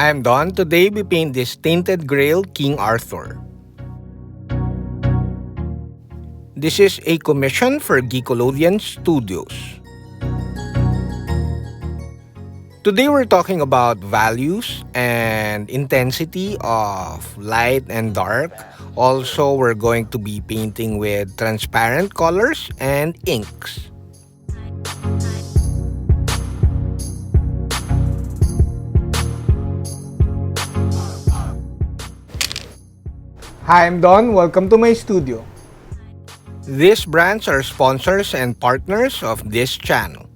Hi, I'm Don. Today we paint this Tainted Grail King Arthur. This is a commission for Geekolodeon Studios. Today we're talking about values and intensity of light and dark. Also, we're going to be painting with transparent colors and inks. Hi, I'm Don. Welcome to my studio. These brands are sponsors and partners of this channel.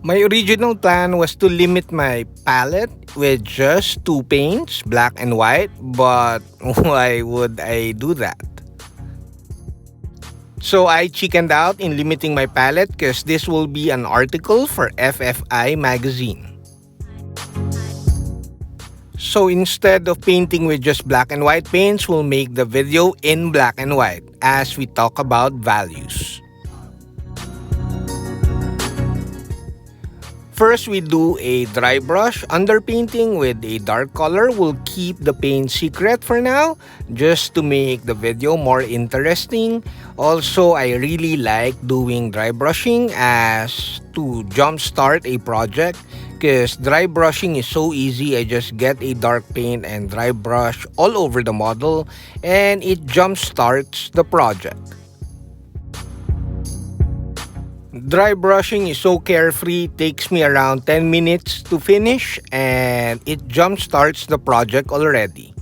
My original plan was to limit my palette with just two paints, black and white, but why would I do that? So I chickened out in limiting my palette because this will be an article for FFI magazine. So instead of painting with just black and white paints, we'll make the video in black and white as we talk about values. First, we do a dry brush underpainting with a dark color. We'll keep the paint secret for now, just to make the video more interesting. Also, I really like doing dry brushing as to jumpstart a project, because dry brushing is so easy. I just get a dark paint and dry brush all over the model, and it jumpstarts the project. Dry brushing is so carefree, takes me around 10 minutes to finish, and it jumpstarts the project already.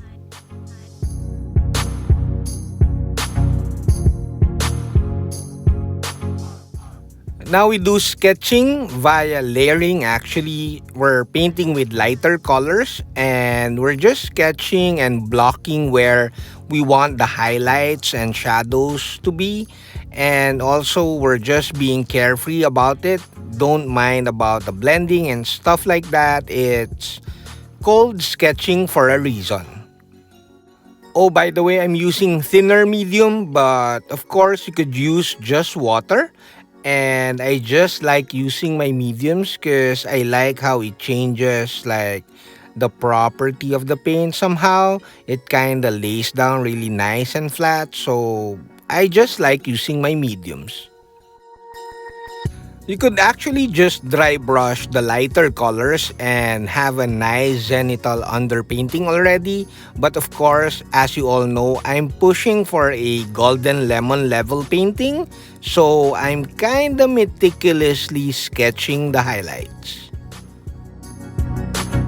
Now we do sketching via layering. Actually, we're painting with lighter colors and we're just sketching and blocking where we want the highlights and shadows to be. And also, we're just being carefree about it. Don't mind about the blending and stuff like that. It's called sketching for a reason. Oh, by the way, I'm using thinner medium, but of course you could use just water. And I just like using my mediums because I like how it changes like the property of the paint somehow. It kind of lays down really nice and flat, so I just like using my mediums. You could actually just dry brush the lighter colors and have a nice zenithal underpainting already. But of course, as you all know, I'm pushing for a golden lemon level painting. So I'm kinda meticulously sketching the highlights.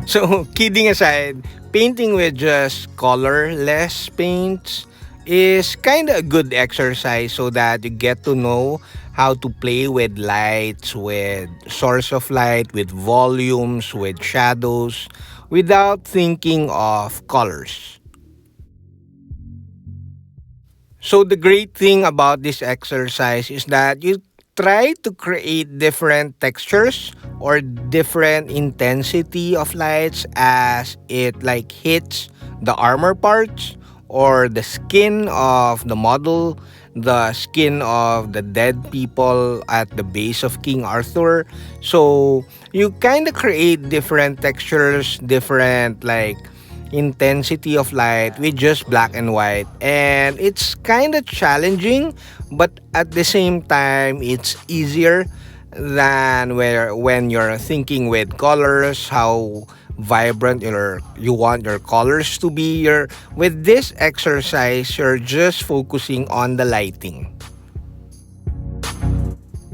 So kidding aside, painting with just colorless paints is kinda a good exercise so that you get to know how to play with lights, with source of light, with volumes, with shadows, without thinking of colors. So the great thing about this exercise is that you try to create different textures or different intensity of lights as it like hits the armor parts or the skin of the model, the skin of the dead people at the base of King Arthur. So you kind of create different textures, different like intensity of light with just black and white, and it's kind of challenging, but at the same time it's easier than where when you're thinking with colors, how vibrant you want your colors to be. With this exercise, you're just focusing on the lighting.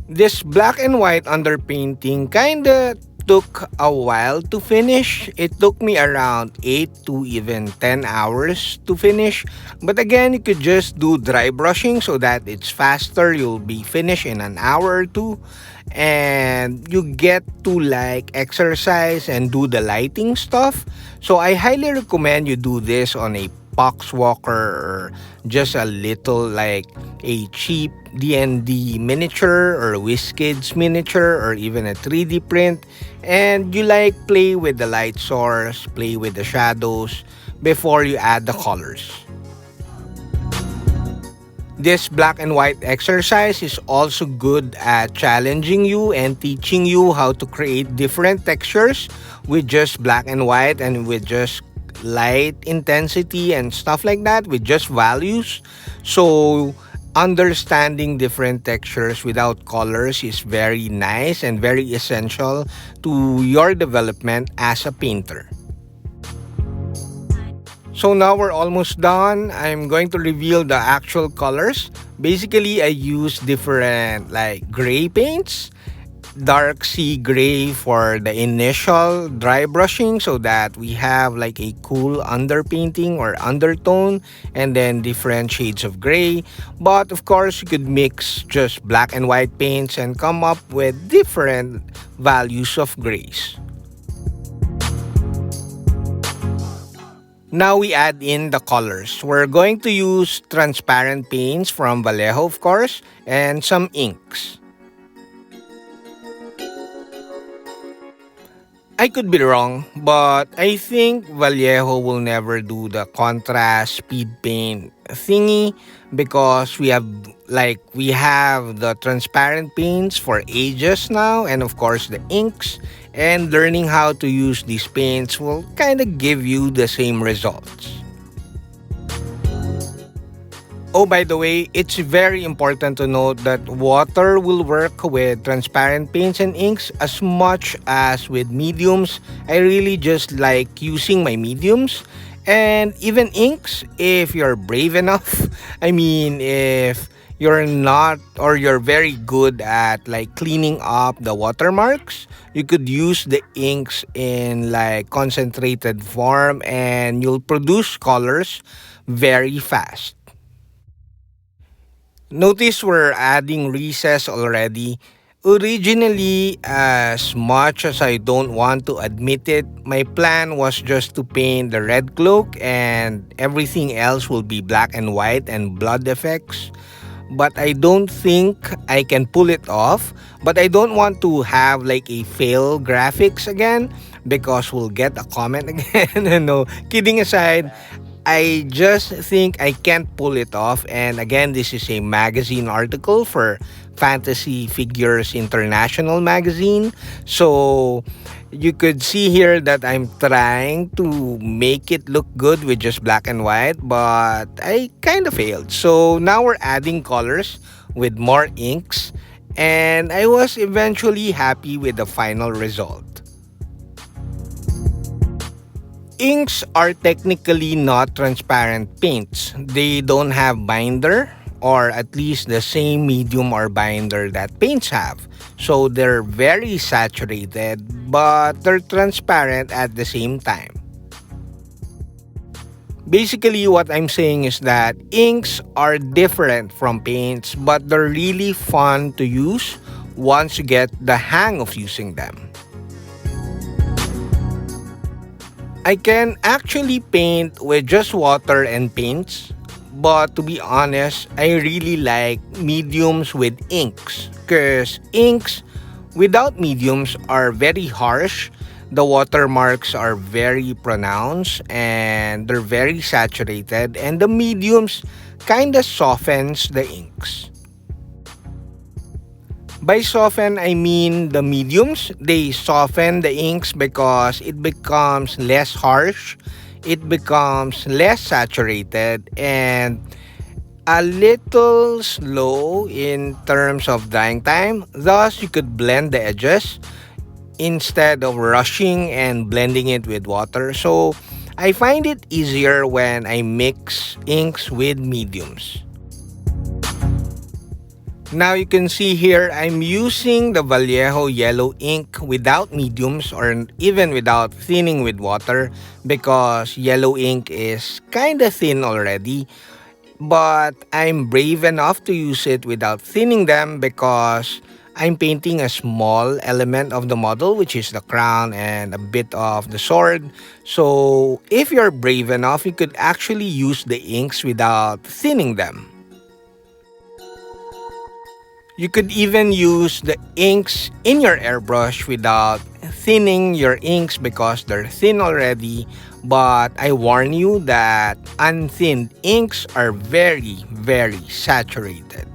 This black and white underpainting kinda took a while to finish. It took me around 8 to even 10 hours to finish. But again, you could just do dry brushing so that it's faster. You'll be finished in an hour or two. And you get to like exercise and do the lighting stuff. So I highly recommend you do this on a box walker or just a little like a cheap D&D miniature or WizKids miniature or even a 3D print, and you like play with the light source, play with the shadows before you add the colors. This black and white exercise is also good at challenging you and teaching you how to create different textures with just black and white and with just light intensity and stuff like that, with just values. So understanding different textures without colors is very nice and very essential to your development as a painter. So now we're almost done. I'm going to reveal the actual colors. Basically, I use different like gray paints, dark sea gray for the initial dry brushing so that we have like a cool underpainting or undertone, and then different shades of gray. But of course, you could mix just black and white paints and come up with different values of grays. Now we add in the colors. We're going to use transparent paints from Vallejo, of course, and some inks. I could be wrong, but I think Vallejo will never do the contrast speed paint thingy because we have the transparent paints for ages now, and of course the inks, and learning how to use these paints will kind of give you the same results. Oh, by the way, it's very important to note that water will work with transparent paints and inks as much as with mediums. I really just like using my mediums. And even inks, if you're brave enough, I mean, if you're not or you're very good at like cleaning up the watermarks, you could use the inks in like concentrated form and you'll produce colors very fast. Notice we're adding recess already. Originally, as much as I don't want to admit it, my plan was just to paint the red cloak and everything else will be black and white and blood effects. But I don't think I can pull it off. But I don't want to have like a fail graphics again because we'll get a comment again. No, kidding aside, I just think I can't pull it off. And again, this is a magazine article for Fantasy Figures International magazine. So you could see here that I'm trying to make it look good with just black and white, but I kind of failed. So now we're adding colors with more inks, and I was eventually happy with the final result. Inks are technically not transparent paints. They don't have binder, or at least the same medium or binder that paints have. So they're very saturated, but they're transparent at the same time. Basically, what I'm saying is that inks are different from paints, but they're really fun to use once you get the hang of using them. I can actually paint with just water and paints, but to be honest, I really like mediums with inks because inks without mediums are very harsh. The watermarks are very pronounced and they're very saturated, and the mediums kind of softens the inks. By soften, I mean the mediums. They soften the inks because it becomes less harsh, it becomes less saturated, and a little slow in terms of drying time. Thus, you could blend the edges instead of rushing and blending it with water. So, I find it easier when I mix inks with mediums. Now you can see here I'm using the Vallejo yellow ink without mediums or even without thinning with water because yellow ink is kinda thin already. But I'm brave enough to use it without thinning them because I'm painting a small element of the model, which is the crown and a bit of the sword. So if you're brave enough, you could actually use the inks without thinning them. You could even use the inks in your airbrush without thinning your inks because they're thin already, but I warn you that unthinned inks are very, very saturated.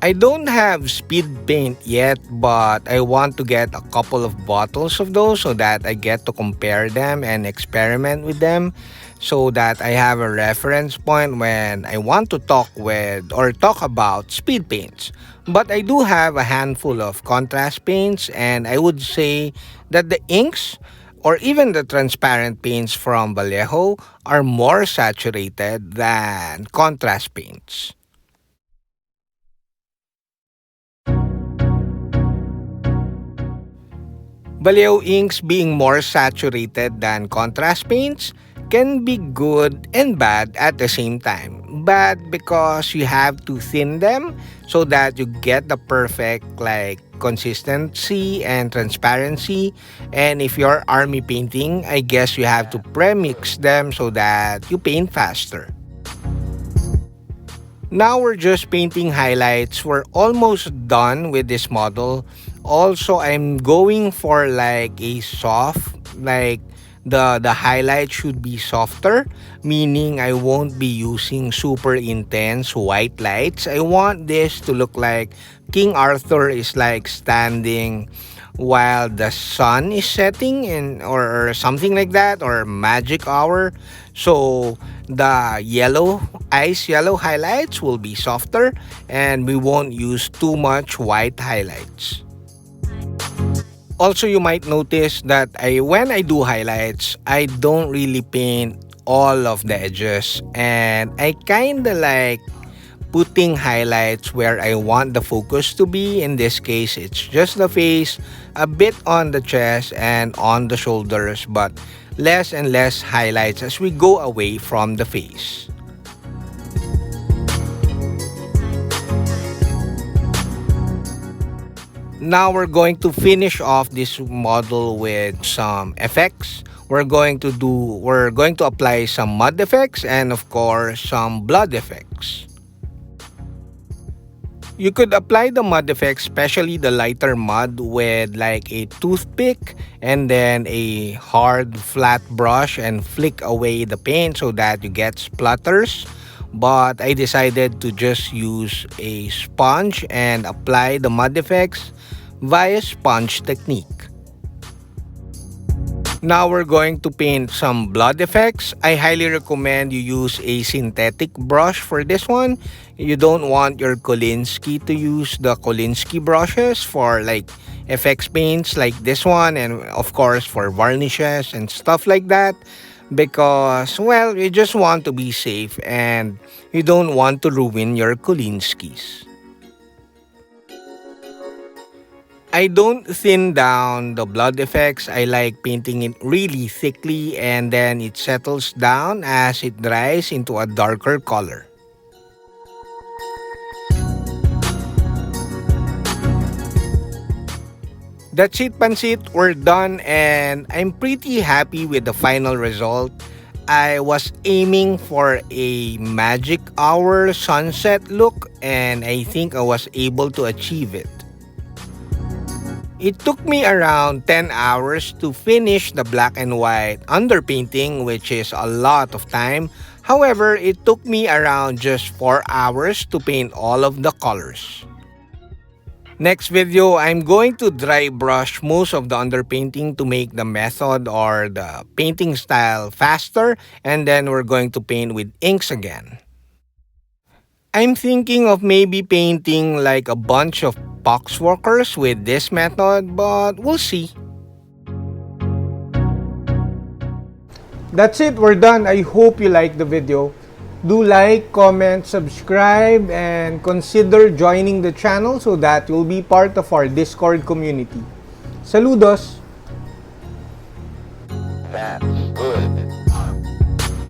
I don't have speed paint yet, but I want to get a couple of bottles of those so that I get to compare them and experiment with them so that I have a reference point when I want to talk with or talk about speed paints. But I do have a handful of contrast paints, and I would say that the inks or even the transparent paints from Vallejo are more saturated than contrast paints. Vallejo inks being more saturated than contrast paints can be good and bad at the same time. Bad because you have to thin them so that you get the perfect consistency and transparency. And if you're army painting, I guess you have to premix them so that you paint faster. Now we're just painting highlights. We're almost done with this model. Also, I'm going for a soft, the highlight should be softer, meaning I won't be using super intense white lights. I want this to look like King Arthur is standing while the sun is setting in or something like that, or magic hour. So the yellow highlights will be softer, and we won't use too much white highlights. Also, you might notice that when I do highlights, I don't really paint all of the edges, and I kind of like putting highlights where I want the focus to be. In this case, it's just the face, a bit on the chest and on the shoulders, but less and less highlights as we go away from the face. Now we're going to finish off this model with some effects. We're going to apply some mud effects and of course some blood effects. You could apply the mud effects, especially the lighter mud, with a toothpick and then a hard flat brush and flick away the paint so that you get splatters. But I decided to just use a sponge and apply the mud effects via sponge technique. Now we're going to paint some blood effects. I highly recommend you use a synthetic brush for this one. You don't want your Kolinsky to use the Kolinsky brushes for effects paints like this one, and of course for varnishes and stuff like that, because well, you just want to be safe and you don't want to ruin your Kolinskys. I don't thin down the blood effects. I like painting it really thickly and then it settles down as it dries into a darker color. That's it, Pansit. We're done and I'm pretty happy with the final result. I was aiming for a magic hour sunset look and I think I was able to achieve it. It took me around 10 hours to finish the black and white underpainting, which is a lot of time. However, it took me around just 4 hours to paint all of the colors. Next video, I'm going to dry brush most of the underpainting to make the method or the painting style faster, and then we're going to paint with inks again. I'm thinking of maybe painting a bunch of poxwalkers with this method, but we'll see. That's it, we're done. I hope you liked the video. Do like, comment, subscribe, and consider joining the channel so that you'll be part of our Discord community. Saludos! That's good.